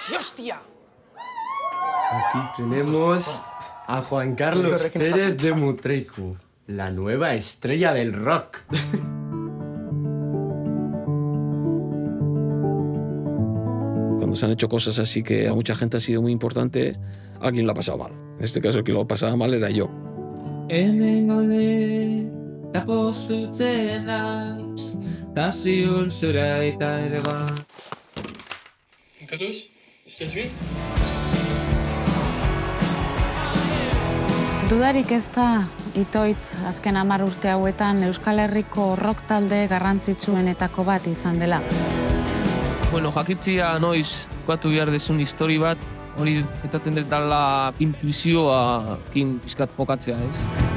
Sí, hostia. Aquí tenemos a Juan Carlos Pérez de Mutrecu, la nueva estrella del rock. Cuando se han hecho cosas así que a mucha gente ha sido muy importante, alguien lo ha pasado mal. En este caso, el que lo pasaba mal era yo. Dudarik ez da, Itoitz azken 10 urte hauetan Euskal Herriko rock talde garrantzitsuenetako bat izan dela. Bueno, jakitzia noiz kokatu behar dezun histori bat, hori etaten dut dala intuizioakin pizkat jokatzea, ez?